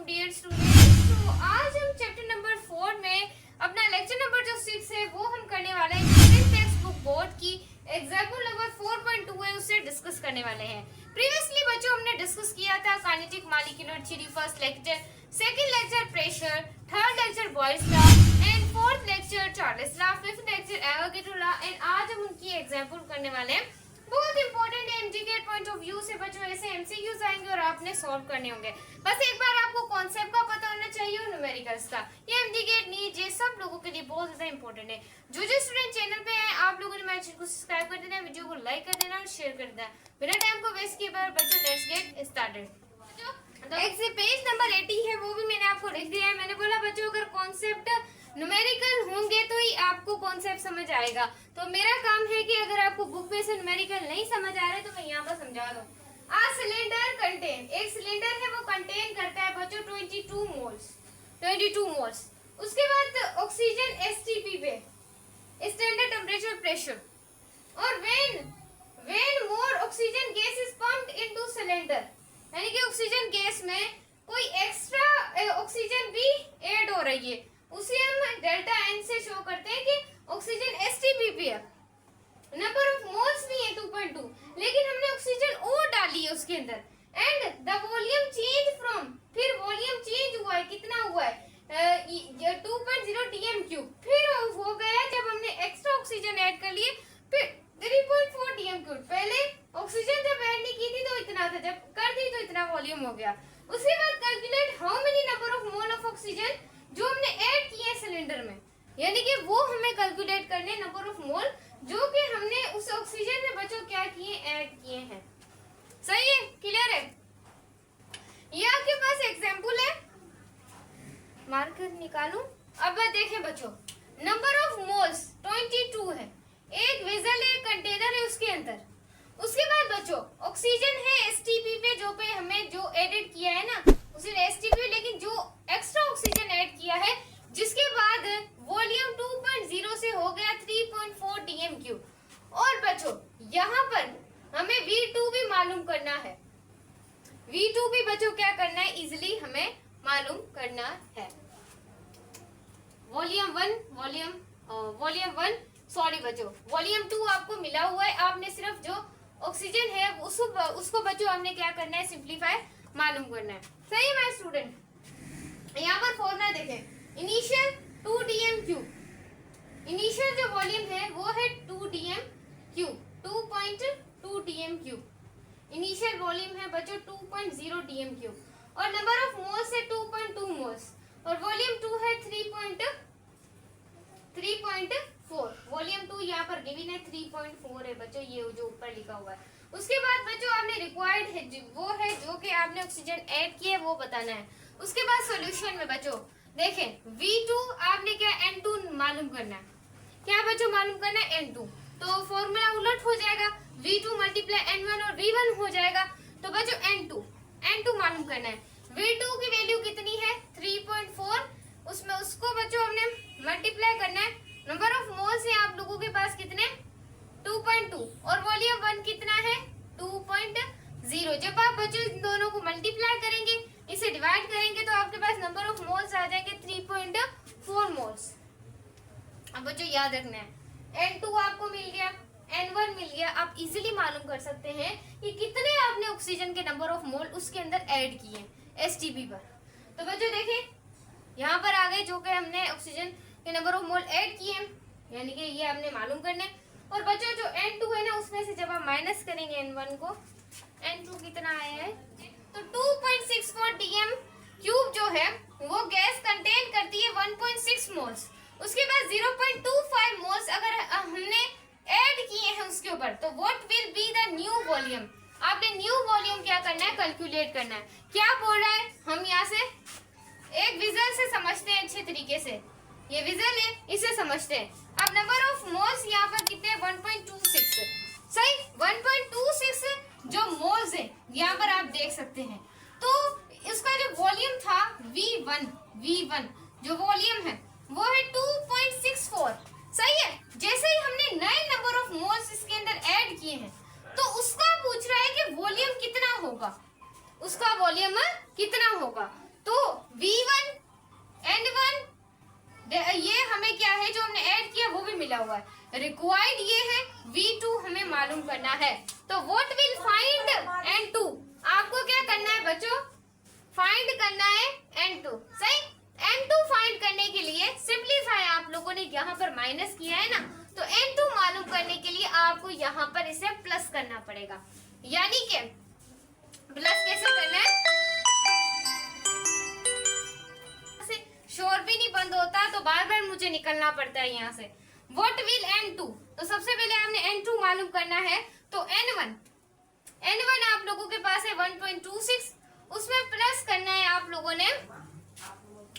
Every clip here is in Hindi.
वालेकुम डियर स्टूडेंट्स। तो आज हम चैप्टर नंबर 4 में अपना लेक्चर नंबर जो 6 है वो हम करने वाले हैं। इंडियन टेक्स्ट बुक बोर्ड की एग्जाम्पल नंबर 4.2 है, उससे डिस्कस करने वाले हैं। प्रीवियसली बच्चों हमने डिस्कस किया था kinetic molecular theory, first lecture, second lecture pressure, third lecture Boyle's law and fourth lecture Charles law, fifth lecture Avogadro law and आज हम उनकी एग्जाम्पल करने वाले हैं। बहुत इंपॉर्टेंट है एमजीके पॉइंट ऑफ व्यू से बच्चों, ऐसे एमसीक्यूज आएंगे और आपने सॉल्व करने होंगे। बस एक बार आपको कॉन्सेप्ट का पता होना चाहिए और न्यूमेरिकल्स का। ये एमजीके नीट ये सब लोगों के लिए बहुत ज्यादा इंपॉर्टेंट है। जो स्टूडेंट चैनल पे हैं आप लोगों ने मेरे चैनल को सब्सक्राइब कर देना, वीडियो को लाइक कर देना और शेयर कर देना। बिना टाइम को वेस्ट किए बच्चों let's get started. Page number 80 है वो भी मैंने आपको लिख दिया है। मैंने बोला बच्चों अगर कॉन्सेप्ट न्यूमेरिकल होंगे तो ही आपको कॉन्सेप्ट समझ आएगा। तो मेरा काम है कि अगर आपको बुक में से न्यूमेरिकल नहीं समझ आ रहे तो मैं यहाँ पर समझा दूं। आ सिलेंडर कंटेन, एक सिलेंडर है वो कंटेन करता है बच्चों 22 मोल्स। उसके बाद ऑक्सीजन एसटीपी पे स्टैंडर्ड टेम्परेचर प्रेशर, और when more oxygen gas is pumped into cylinder, यानी कि ऑक्सीजन गैस में कोई एक्स्ट्रा ऑक्सीजन भी ऐड हो रही है, उसे हम डेल्टा एन से शो करते हैं कि ऑक्सीजन एसटीपी है। नंबर ऑफ मोल्स भी है 2.2, लेकिन हमने ऑक्सीजन और डाली है उसके अंदर। And the volume change from, फिर वॉल्यूम चेंज हुआ है, कितना हुआ है 2.0 टीएम क्यूब, फिर हो गया जब हमने एक्स्ट्रा ऑक्सीजन ऐड कर लिए फिर 3.4 टीएम क्यूब। पहले ऑक्सीजन जब ऐड नहीं की थी तो इतना था, जब कर दी तो इतना वॉल्यूम हो गया। उसके बाद calculate how many number of mole of oxygen जो हमने ऐड किए हैं सिलेंडर में, यानी कि वो हमें कैलकुलेट करने नंबर ऑफ मोल जो कि हमने उस ऑक्सीजन में बच्चों क्या किए, ऐड किए हैं। सही है, क्लियर है? ये आपके पास एग्जांपल है, मार्कर निकालूं। अब देखें बच्चों, नंबर ऑफ मोल्स 22 है, एक वेसल है, कंटेनर है उसके अंदर। उसके बाद बच्चों ऑक्सीजन है एसटीपी पे, जो पे हमें जो एडिट किया है ना उसे एसटीपी, लेकिन जो एक्स्ट्रा ऑक्सीजन ऐड किया है जिसके बाद वॉल्यूम 2.0 से हो गया 3.4 टीएम क्यूब। और बच्चों यहाँ पर हमें V2 भी मालूम करना है। V2 भी बच्चों क्या करना है, इजिली हमें मालूम करना है। वॉल्यूम 2 आपको मिला हुआ है, आपने सिर्फ जो ऑक्सीजन है उसको बच्चों हमने क्या करना है, सिंप्लीफाई मालूम करना है। सही है स्टूडेंट? यहाँ पर फॉर्मूला देखें, इनिशियल 2 टीएम क्यूब, इनिशियल जो वॉल्यूम है वो है 2 TM cube, 2.2 TM cube initial volume है बच्चों 2.0 टीएम क्यूब, और नंबर ऑफ मोल्स है 2.2 मोल्स, और वॉल्यूम 2 है 3.4। वॉल्यूम 2 यहाँ पर गिवन है 3.4 है बच्चों, ये जो ऊपर लिखा हुआ है। उसके बाद बच्चों आपने रिक्वायर्ड है वो है जो कि आपने ऑक्सीजन ऐड किया है वो बताना है। उसके बाद सॉल्यूशन में बच्चों देखें V2 आपने क्या N2 मालूम करना है, क्या बच्चों मालूम करना है N2, तो फॉर्मूला उलट हो जाएगा, V2 मल्टीप्लाई N1 और V1 हो जाएगा। तो बच्चों N2 मालूम करना है। V2 की वैल्यू कितनी है 3.4, उसमें उसको बच्चों हमने मल्टीप्लाई करना है। नंबर ऑफ मोल्स है आप लोगों के पास कितने 2.2, और वॉल्यूम 1 कितना है 2.0। जब आप बच्चों इन दोनों को मल्टीप्लाई करेंगे, इसे डिवाइड करेंगे तो आपके पास नंबर ऑफ मोल्स आ जाएंगे 3.4 मोल्स। अब बच्चों याद रखना है N2 आपको मिल गया, N1 मिल गया, आप इजीली मालूम कर सकते हैं कि कितने आपने ऑक्सीजन के नंबर ऑफ मोल उसके अंदर ऐड किए एसटीपी पर। तो बच्चों देखें यहाँ पर आ गए जो कि हमने ऑक्सीजन के नंबर ऑफ मोल ऐड किए हैं, यानी कि ये हमने मालूम करने। और बच्चों जो N2 है ना उसमें से जब आप माइनस करेंगे N1 को, N2 कितना आया है तो 2.64 टीएम क्यूब जो है वो गैस कंटेन करती है 1.6 मोल्स। उसके बाद 0.25 मोल्स अगर हमने ऐड किए हैं उसके ऊपर, तो what will be the new volume, आपने न्यू वॉल्यूम क्या करना है, कैलकुलेट करना है। क्या बोल रहा है, हम यहाँ से एक विजुअल से समझते हैं अच्छे तरीके से, ये विजुअल है इसे समझते हैं। अब नंबर ऑफ मोल्स यहाँ पर कितने 1.26, सही 1.26 जो मोल्स है यहाँ पर आप देख सकते हैं। तो इसका जो वॉल्यूम था V1 जो वॉल्यूम है वो है 2.64, सही है। जैसे ही हमने नए नंबर ऑफ मोल्स इसके अंदर ऐड किए हैं तो उसका पूछ रहा है कि वॉल्यूम कितना होगा, उसका वॉल्यूम कितना होगा। तो V1 N1 ये हमें क्या है जो हमने ऐड किया वो भी मिला हुआ है। रिक्वायर्ड ये है V2 हमें मालूम करना है। तो व्हाट विल फाइंड N2, आपको क्या करना है बच्चों, फाइंड करना है N2। सही, N2 फाइंड करने के लिए सिंपलीफाई आप लोगों ने यहाँ पर माइनस किया है ना, तो N2 मालूम करने के लिए आपको यहाँ पर इसे प्लस करना पड़ेगा। यानी कि प्लस कैसे करना है, शोर भी नहीं बंद होता तो बार बार मुझे निकलना पड़ता है यहाँ से। What will N2, तो सबसे पहले आपने N2 मालूम करना है। तो N1 आप लोगों के पास है 1.26, उसमें प्लस करना है आप लोगों ने,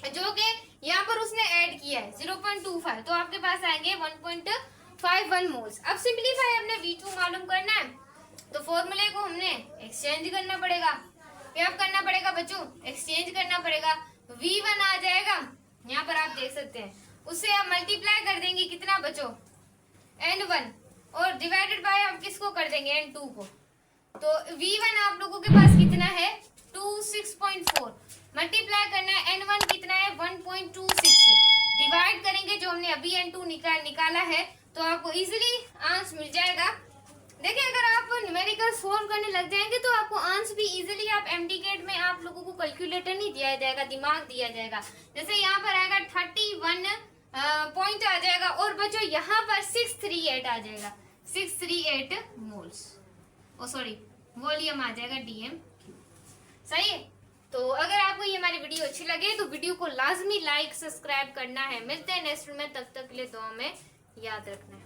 जो कि यहाँ पर उसने ऐड किया है 0.25, तो आपके पास आएंगे 1.51 मोल्स। अब सिंपलीफाई हमने V2 मालूम करना है, तो फॉर्मूले को हमने एक्सचेंज करना पड़ेगा। क्या करना पड़ेगा बच्चों, एक्सचेंज करना पड़ेगा। V1 आ जाएगा, यहाँ पर आप देख सकते हैं, उससे आप मल्टीप्लाई कर देंगे कितना बच्चों, N1, और डिवाइडेड बाय आप किसको कर देंगे, N2 को। तो V1 आप लोगों के पास कितना है 26.4, मल्टीप्लाई करना है N1 कितना है 1.26, डिवाइड करेंगे जो हमने अभी N2 निकाला है, तो आपको इजीली आंसर मिल जाएगा। देखिए अगर आप न्यूमेरिकल सॉल्व करने लग जाएंगे तो आपको आंसर भी इजीली, आप MTCAT में आप लोगों को कैलकुलेटर नहीं दिया जाएगा, दिमाग दिया जाएगा। जैसे यहाँ पर आएगा 31 पॉइंट आ जाएगा, और बच्चों यहाँ पर 638 आ जाएगा, 638 मोल्स, ओ सॉरी वॉल्यूम आ जाएगा DM। सही है, तो अगर आपको ये हमारी वीडियो अच्छी लगे तो वीडियो को लाजमी लाइक सब्सक्राइब करना है। मिलते हैं नेक्स्ट में, तब तक के लिए दुआ में याद रखना है।